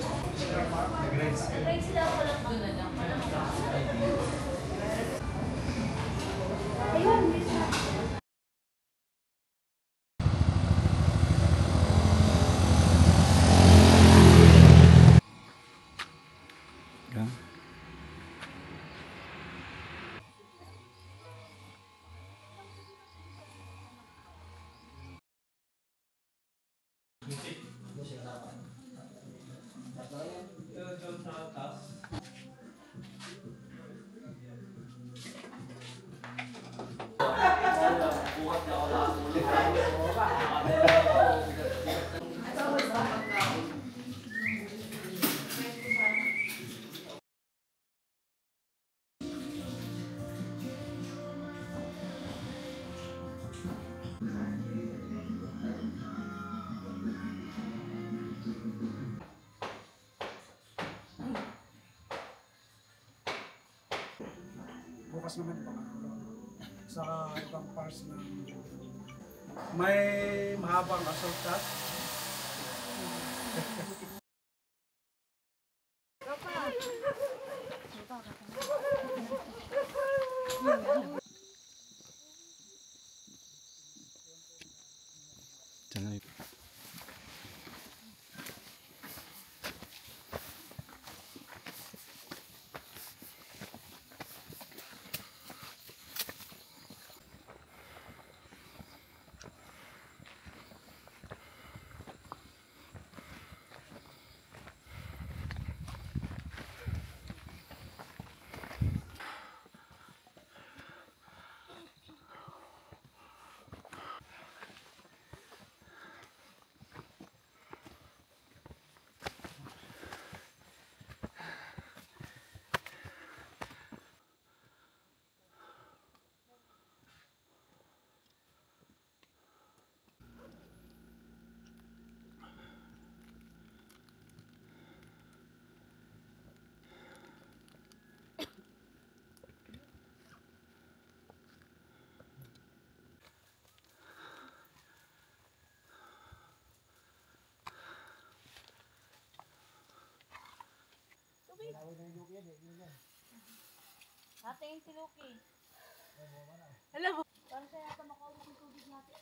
Nag-ride sila ako lang doon na lang. Ayun, bukas naman pa sa ibang parts na may mahabang asulta. natin si Lucky. Alam mo, parang siya yata makaulog yung tubig natin.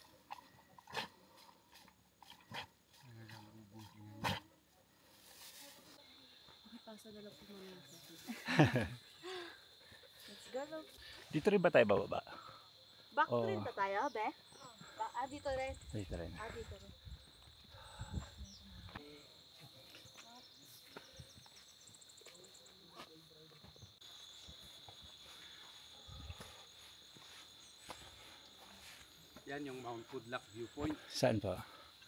Pakipasa na lang po mga let's go. Dito rin ba tayo bababa? Back rin pa tayo, be? Dito rin. Dito rin. Dito rin. Yan yung Mount Pudlak viewpoint. Saan pa?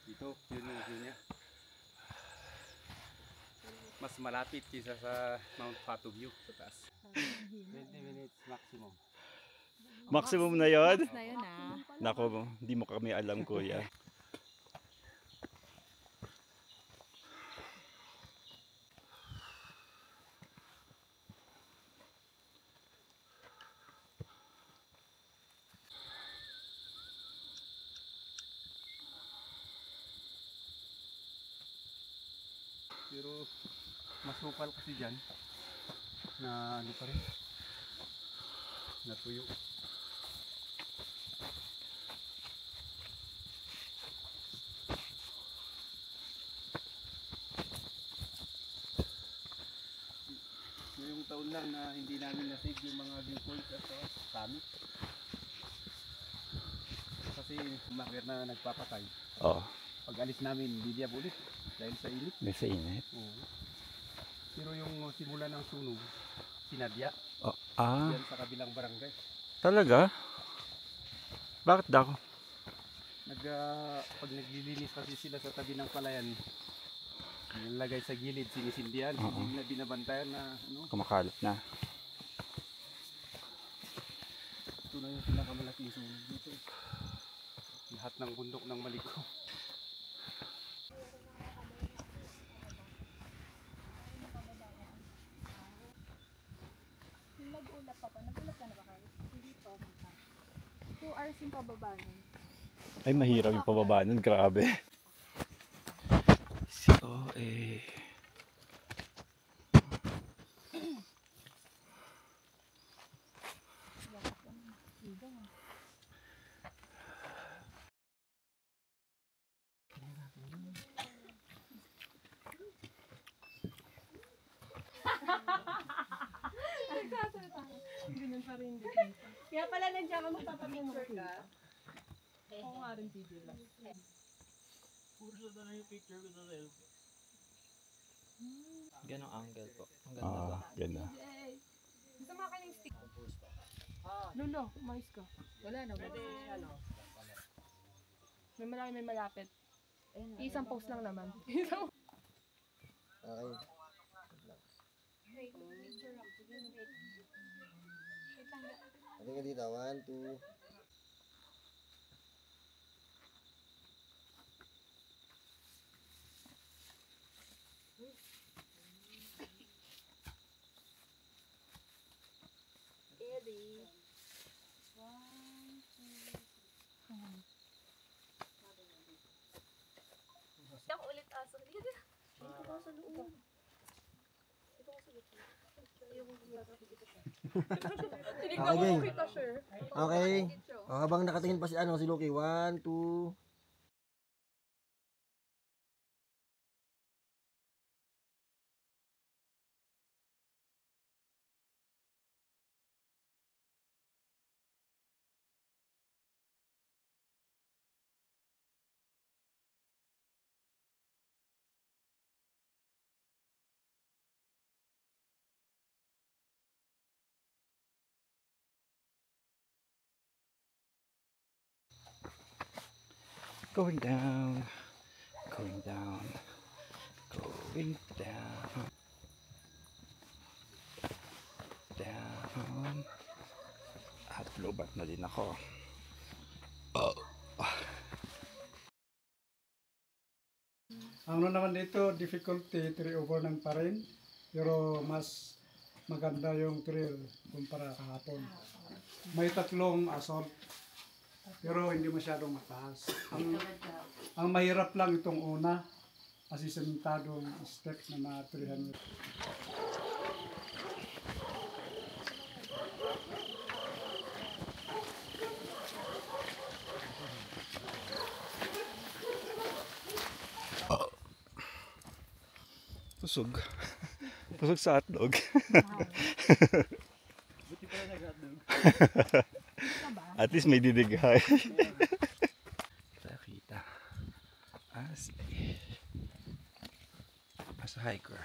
Dito, yun yung view niya. Mas malapit kaysa sa Mount Fatu View sa taas. 20 minutes maximum. Maximum na yun? Na yun Nako, hindi mo kami alam, kuya. Pero masukal kasi dyan na ano pa rin, natuyo. Ngayong taon lang na hindi namin nasave yung mga viewpoints at summit. Kasi umakyat na nagpapatay. Oh, Pag alis namin, hindi diya ulit dahil sa init. may sa init. Oo. Pero yung simula ng sunog, sinadya. Oh, Yan sa kabilang barangay. talaga? Bakit daw? Pag naglilinis kasi sila sa tabi ng palayan, nilagay sa gilid, sinisindihan, hindi na binabantayan na ano. Kumakalat na. Ito na yung pinakamalaking sunog dito. Lahat ng bundok ng Maliko. Nag-ulap pa. Nag-ulap ka na ba kayo? Hindi pa. 2 hours yung pababa nun. Ay, mahirap yung pababa nun. Grabe. So, pa rin dito. Kaya pala nandiyan ka magpapapicture ka. Oo nga rin video lang. Ganong angle po. Ang ganda ba? Ganda. Gusto mo ka ng stick? Lolo, mais ka. Wala na. May malaki, may malapit. Isang post lang naman. Isang Okay. Halika dito. 1, 2. Ready? Siya ko ulit aso. Dito ka sa loob. Dito ka sa loob. Ayoko Okay, game. Okay. Habang nakatingin pa si Loki. 1, 2. Going down. Going down. Going down. Down. At lubat na din ako. Ano naman dito, difficulty 3 over ng pa rin. Pero mas maganda yung trail kumpara kahapon. May 3 assault. Pero hindi masyadong mataas. Ang mahirap lang itong una. Kasi sementadong step na mga 300. Tusog. Tusog sa hotdog. At least may didighay. Kita as a hiker.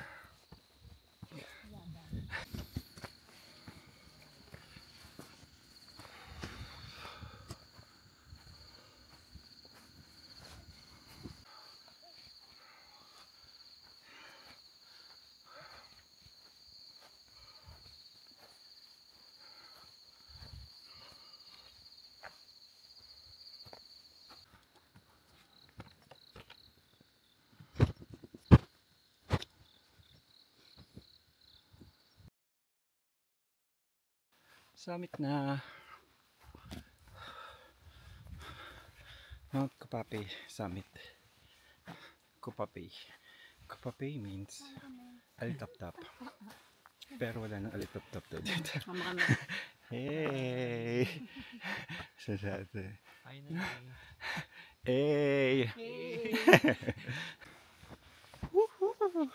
Summit na. Mount Kupapi Summit. Kupapi. Kupapi means alitap-tap. Pero wala nang alitap-tap daw dito. Hey! Sasate. Finally. Hey! Woohoo!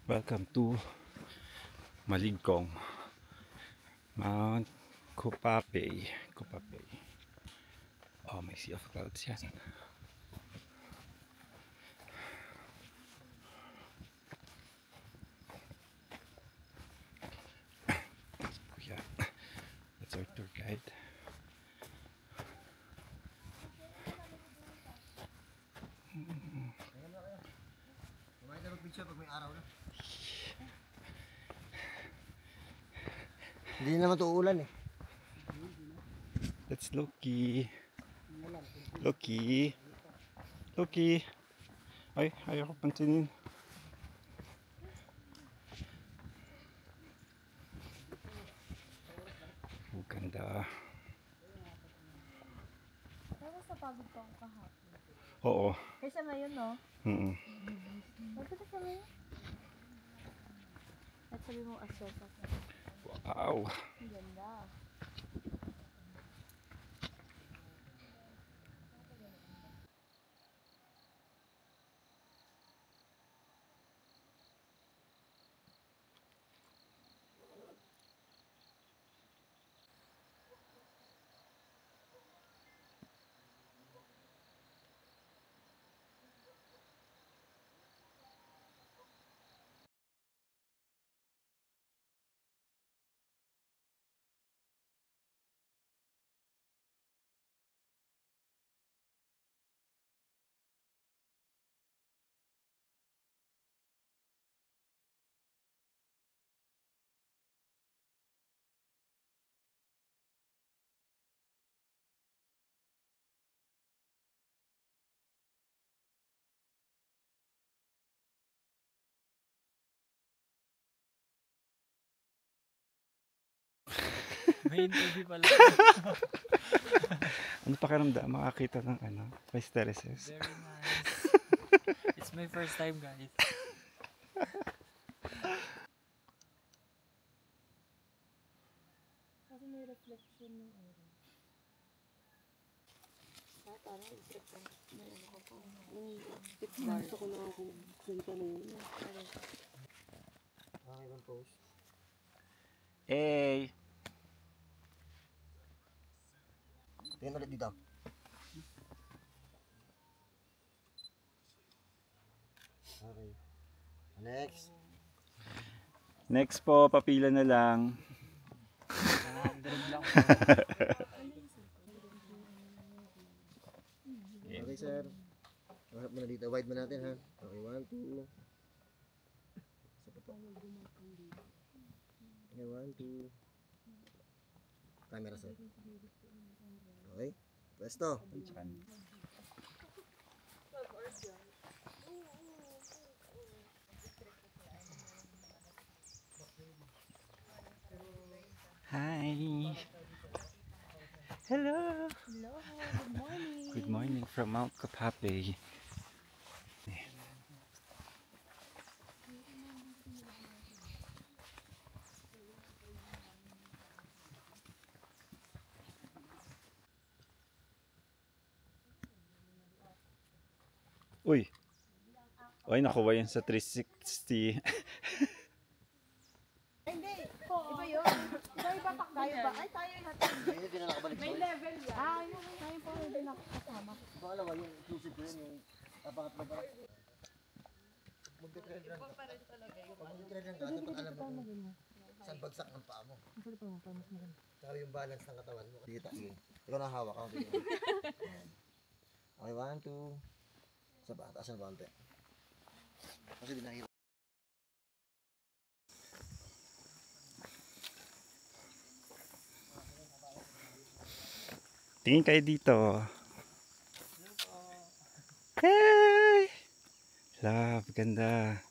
Welcome to Maligkong Mount Kupapi. Kupapi. Oh, may sea of clouds yan. Kuya, that's our tour guide. Kumain tayo mag-picture pag may araw na. Hindi naman ito uulan eh. That's Loki. Loki. Loki. Ay, ayaw ko pansinin. Ang ganda. Tapos napagod pa ako kahapon. Oo. Kaysa ngayon, no? Bakit ka ngayon? At sabi mo, aswesa ka. Wow. Ang ganda. May interview pala. Ano pakiramdam makakita ng ano, Vice Terraces? Very nice. It's my first time, guys. Kasi may reflection ng araw. Gusto ko na ako salita na yun. Okay, one post. Hey! Tingnan ulit dito. Okay. Next. Next po, papila na lang. 100 lang. Okay, sir. Harap mo na dito. Wide mo natin, ha? Okay, 1, 2. Okay, 1, 2. Camera, sir. Okay. Pwesto. Hi! Hello! Hello, good morning. Good morning from Mount Kapape. Uy! Uy, nakuha yun sa 360. Hindi, iba yun. Iba tayo ba? Ay, tayo natin. Hindi na nakabalik. May level yan. Ah, yung tayo pa hindi nakakasama. Pangalawa, yung inclusive ko yun, yung pangatlo ba? Magka-trend run ka. Magka-trend run ka, dapat alam mo kung saan bagsak ng paa mo. Tsaka yung balance ng katawan mo. Sige, sige. Ikaw na hawak ako. Okay, 1, 2. Sa ba? Taas na ba? Kasi di nakita. Tingin kayo dito. Hey! Love, ganda.